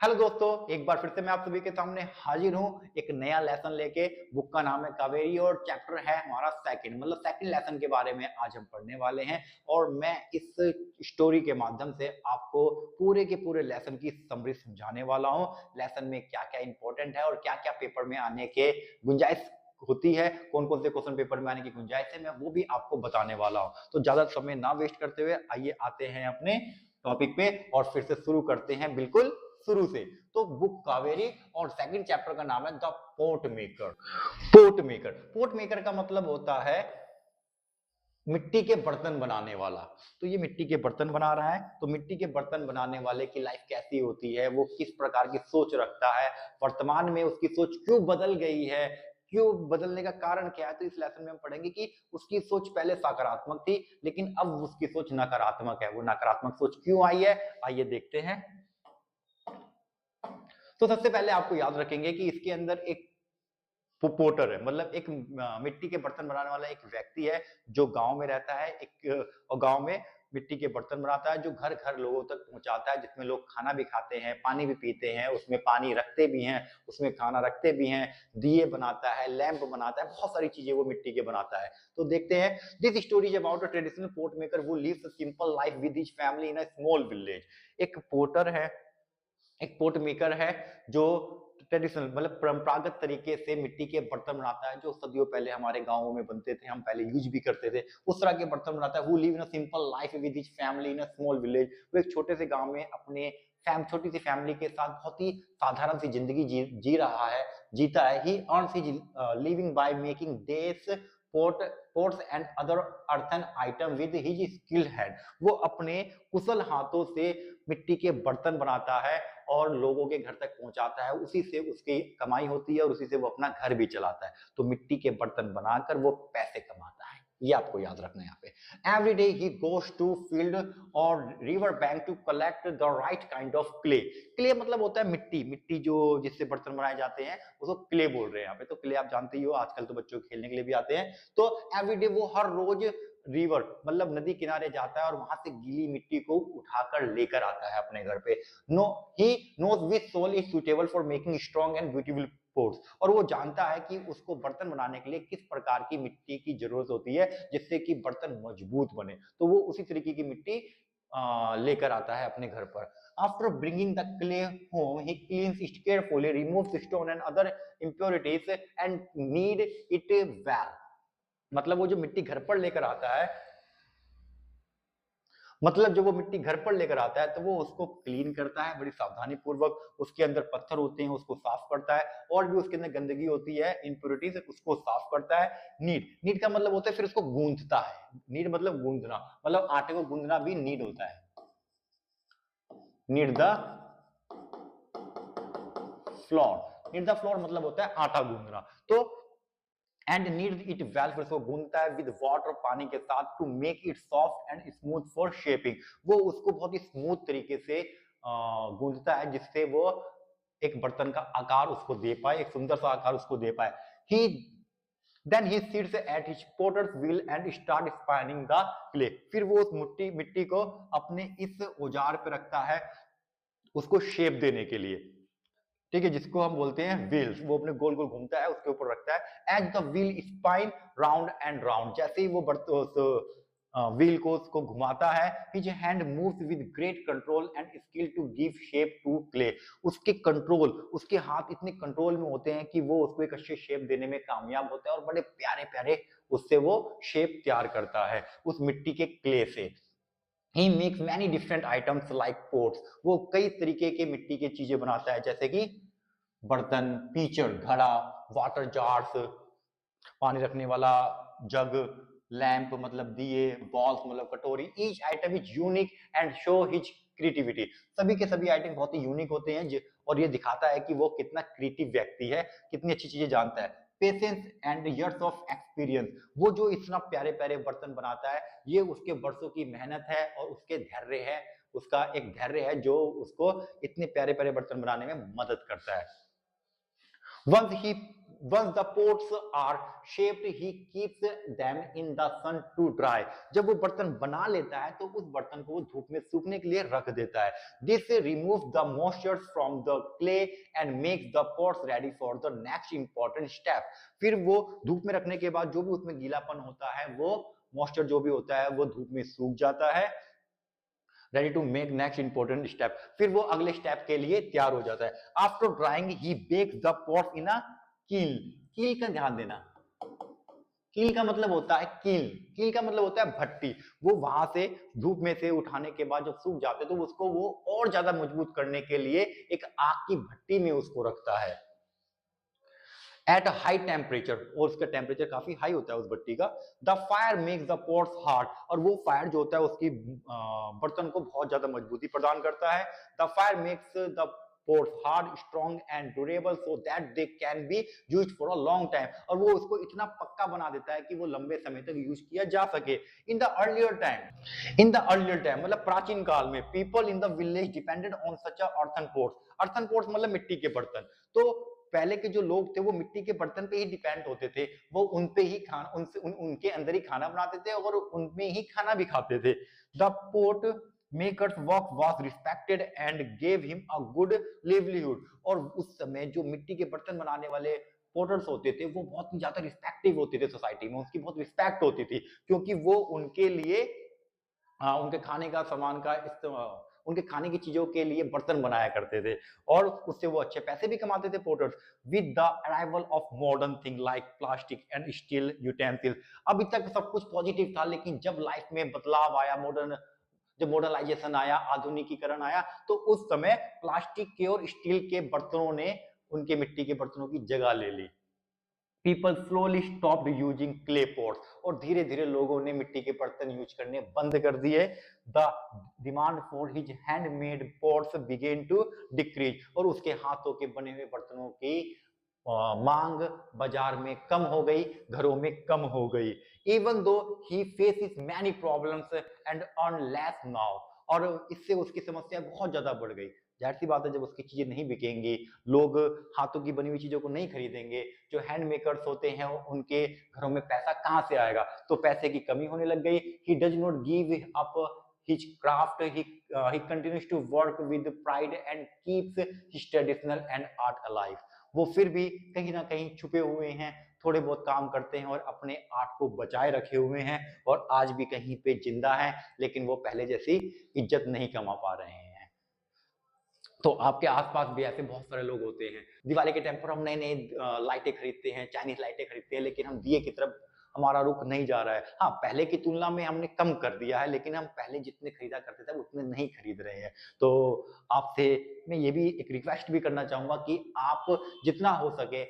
Hello दोस्तों, एक बार फिर से मैं आप सभी के सामने हाजिर हूँ एक नया लेसन लेके। बुक का नाम है कावेरी और चैप्टर है हमारा सेकंड, मतलब सेकंड लेसन के बारे में आज हम पढ़ने वाले हैं। और मैं इस स्टोरी के माध्यम से आपको पूरे के पूरे लेसन की समरी समझाने वाला हूँ। लेसन में क्या क्या इंपॉर्टेंट है और क्या क्या पेपर में आने के गुंजाइश होती है, कौन कौन से क्वेश्चन पेपर में आने की गुंजाइश है, मैं वो भी आपको बताने वाला हूँ। तो ज्यादा समय ना वेस्ट करते हुए आइए आते हैं अपने टॉपिक पे और फिर से शुरू करते हैं बिल्कुल शुरू से। तो बुक कावेरी और सेकंड चैप्टर का नाम है the port maker. Port maker का मतलब होता है मिट्टी के बर्तन बनाने वाला। तो ये मिट्टी के बर्तन बना रहा है। तो मिट्टी के बर्तन बनाने वाले की लाइफ कैसी होती है, वो किस प्रकार की सोच रखता है, वर्तमान में उसकी सोच क्यों बदल गई है, क्यों बदलने का कारण क्या है। तो इस लेसन में हम पढ़ेंगे कि उसकी सोच पहले सकारात्मक थी लेकिन अब उसकी सोच नकारात्मक है। वो नकारात्मक सोच क्यों आई है, आइए देखते हैं। तो सबसे पहले आपको याद रखेंगे कि इसके अंदर एक पोर्टर है, मतलब एक मिट्टी के बर्तन बनाने वाला एक व्यक्ति है जो गांव में रहता है। और गांव में मिट्टी के बर्तन बनाता है जो घर घर लोगों तक पहुंचाता है, जिसमें लोग खाना भी खाते हैं, पानी भी पीते हैं, उसमें पानी रखते भी हैं, उसमें खाना रखते भी हैं। दिए बनाता है, लैंप बनाता है, बहुत सारी चीजें वो मिट्टी के बनाता है। तो देखते हैं। This story is about a traditional pot maker who lives a simple life with his family in a small village. एक पोर्टर है, एक पोट मेकर है जो ट्रेडिशनल मतलब परंपरागत तरीके से मिट्टी के बर्तन बनाता है, जो सदियों पहले हमारे गांवों में बनते थे, हम पहले यूज भी करते थे। उस तरह के बर्तन बनाता है। Who live in a simple life with his family in a small village. वो एक छोटे से गांव में अपने छोटी सी फैमिली के साथ बहुत ही साधारण सी जिंदगी जी रहा है, जीता है। He earns his living by making डेस pot pots and other earthen item with his skilled hand. वो अपने कुशल हाथों से मिट्टी के बर्तन बनाता है और लोगों के घर तक पहुंचाता है। उसी से उसकी कमाई होती है और उसी से वो अपना घर भी चलाता है। तो मिट्टी के बर्तन बनाकर वो पैसे कमाता है, ये आपको याद रखना है यहाँ पे। Every day he goes to field और river bank to collect the right kind of clay. Clay मतलब होता है मिट्टी, मिट्टी जो जिससे बर्तन बनाए जाते हैं उसको क्ले बोल रहे हैं यहाँ पे। तो क्ले आप जानते ही हो, आजकल तो बच्चों खेलने के लिए भी आते हैं। तो एवरी डे वो हर रोज रिवर मतलब नदी किनारे जाता है और वहां से गीली मिट्टी को उठाकर लेकर आता है अपने घर पे। No he knows which soil is suitable for making strong and beautiful pots. और वो जानता है कि उसको बर्तन बनाने के लिए किस प्रकार की मिट्टी की जरूरत होती है जिससे कि बर्तन मजबूत बने। तो वो उसी तरीके की मिट्टी लेकर आता है अपने घर पर। After bringing the clay home he cleans it carefully, removes stone and other impurities and need it well. मतलब वो जो मिट्टी घर पर लेकर आता है, मतलब जब वो मिट्टी घर पर लेकर आता है तो वो उसको क्लीन करता है बड़ी सावधानी पूर्वक। उसके अंदर पत्थर होते हैं उसको साफ करता है, और भी उसके अंदर गंदगी होती है, इम्प्योरिटीज, उसको साफ करता है। नीड नीड का मतलब होता है फिर उसको गूंथता है। नीड मतलब गूंथना, मतलब आटे को गूंथना भी नीड होता है। Need the floor, need the floor मतलब होता है आटा गूंथना। तो एंड नीड इट वेल, फिर उसको गूंथता है विद वाटर, पानी के साथ, to make it soft and smooth for shaping. वो उसको बहुत ही स्मूथ तरीके से गूंथता है जिससे वो एक बर्तन का आकार उसको दे पाए, एक सुंदर सा आकार उसको दे पाए। He then he sits at his potter's wheel and start spinning the clay. फिर वो उस मिट्टी को अपने इस औजार पे रखता है उसको शेप देने के लिए। ठीक है, जिसको हम बोलते हैं व्हील्स। वो अपने गोल गोल घूमता है, उसके ऊपर रखता है। As the wheel spins round and round, जैसे ही वो व्हील को उसको घुमाता है, his hand moves with great control and skill to give shape to clay. उसके कंट्रोल, उसके हाथ इतने कंट्रोल में होते हैं कि वो उसको एक अच्छे शेप देने में कामयाब होते हैं और बड़े प्यारे प्यारे उससे वो शेप तैयार करता है उस मिट्टी के क्ले से। He makes many different items like pots. वो कई तरीके के मिट्टी की चीजें बनाता है, जैसे कि बर्तन, पीचर, घड़ा, वाटर जार्स, पानी रखने वाला जग, लैंप मतलब दिए, बॉल्स मतलब कटोरी। Each item is unique and show his creativity. सभी के सभी आइटम बहुत ही यूनिक होते हैं और ये दिखाता है कि वो कितना क्रिएटिव व्यक्ति है, कितनी अच्छी चीजें जानता है। Patience and years of experience, वो जो इतना प्यारे प्यारे बर्तन बनाता है ये उसके वर्षों की मेहनत है और उसके धैर्य है, उसका एक धैर्य है जो उसको इतने प्यारे प्यारे बर्तन बनाने में मदद करता है। Once he once the pots are shaped, he keeps them in the sun to dry. जब वो बर्तन बना लेता है तो उस बर्तन को वो धूप में सूखने के लिए रख देता है. This removes the moisture from the clay and makes the pots ready for the next important step. फिर वो धूप में रखने के बाद जो भी उसमें गीलापन होता है, वो मॉइस्चर जो भी होता है वो धूप में सूख जाता है, ready to make next important step. फिर वो अगले स्टेप के लिए तैयार हो जाता है. After drying he bakes the pots in a kiln. Kiln का ध्यान देना, कील का मतलब होता है कील, कील का मतलब होता है भट्टी. वो वहां से धूप में से उठाने के बाद जब सूख जाते तो उसको वो और ज्यादा मजबूत करने के लिए एक आग की भट्टी में उसको रखता है एट हाई टेम्परेचर. और उसका टेम्परेचर काफी हाई होता है उस भट्टी का. The fire makes the pots hard. और वो फायर जो होता है उसकी बर्तन को बहुत ज्यादा मजबूती प्रदान करता है. The fire makes the pots hard, strong and durable so that they can be used for a long time. और वो उसको इतना पक्का बना देता है कि वो लंबे समय तक यूज किया जा सके. इन द अर्लियर टाइम मतलब प्राचीन काल में people in the village depended on such earthen pots. Earthen pots मतलब मिट्टी के बर्तन. तो पहले के जो लोग थे वो मिट्टी के बर्तन पे ही डिपेंड होते थे. वो उन पे ही खाना उनके अंदर ही खाना बनाते थे और उनमें ही खाना भी खाते थे. The pot maker's work was respected and gave him a good livelihood. और उस समय जो मिट्टी के बर्तन बनाने वाले पोटर्स होते थे वो बहुत ही ज्यादा रिस्पेक्टिव होते थे सोसाइटी में. उसकी बहुत रिस्पेक्ट होती थी क्योंकि वो उनके लिए उनके खाने का सामान का उनके खाने की चीजों के लिए बर्तन बनाया करते थे और उससे वो अच्छे पैसे भी कमाते थे potters. With the arrival of modern thing like plastic and steel utensils. अभी तक सब कुछ पॉजिटिव था लेकिन जब लाइफ में बदलाव आया, जब मॉडर्नाइजेशन आया, आधुनिकीकरण आया, तो उस समय प्लास्टिक के और स्टील के बर्तनों ने उनके मिट्टी के बर्तनों की जगह ले ली. People slowly stopped using clay pots. और धीरे धीरे लोगों ने मिट्टी के बर्तन यूज करने बंद कर दिए. The demand for his handmade pots began to decrease. और उसके हाथों के बने हुए बर्तनों की मांग बाजार में कम हो गई, घरों में कम हो गई. Even though he faces many problems and earn less now. और इससे उसकी समस्या बहुत ज्यादा बढ़ गई. जाहिर सी बात है जब उसकी चीजें नहीं बिकेंगी, लोग हाथों की बनी हुई चीजों को नहीं खरीदेंगे, जो हैंड मेकर्स होते हैं उनके घरों में पैसा कहां से आएगा. तो पैसे की कमी होने लग गई. He does not give up his craft. He continues to work with pride and keeps his traditional and art alive. वो फिर भी कहीं ना कहीं छुपे हुए हैं, थोड़े बहुत काम करते हैं और अपने आर्ट को बचाए रखे हुए हैं और आज भी कहीं पे जिंदा है, लेकिन वो पहले जैसी इज्जत नहीं कमा पा रहे हैं. तो आपके आसपास भी ऐसे बहुत सारे लोग होते हैं. दिवाली के टाइम पर हम नई नई लाइटें खरीदते हैं, चाइनीज लाइटें खरीदते हैं, लेकिन हम दिए की तरफ हमारा रुख नहीं जा रहा है. हाँ, पहले की तुलना में हमने कम कर दिया है, लेकिन हम पहले जितने खरीदा करते थे उतने नहीं खरीद रहे हैं. तो आपसे मैं ये भी एक रिक्वेस्ट भी करना चाहूंगा कि आप जितना हो सके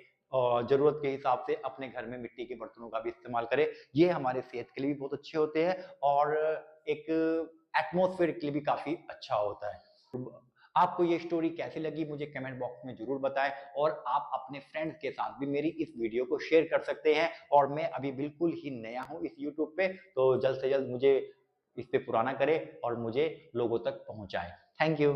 जरूरत के हिसाब से अपने घर में मिट्टी के बर्तनों का भी इस्तेमाल करें. ये हमारे सेहत के लिए भी बहुत अच्छे होते हैं और एक एटमोस्फेयर के लिए भी काफी अच्छा होता है. आपको ये स्टोरी कैसी लगी मुझे कमेंट बॉक्स में जरूर बताएं और आप अपने फ्रेंड्स के साथ भी मेरी इस वीडियो को शेयर कर सकते हैं. और मैं अभी बिल्कुल ही नया हूं इस यूट्यूब पे, तो जल्द से जल्द मुझे इस पे पुराना करें और मुझे लोगों तक पहुंचाएं. Thank you.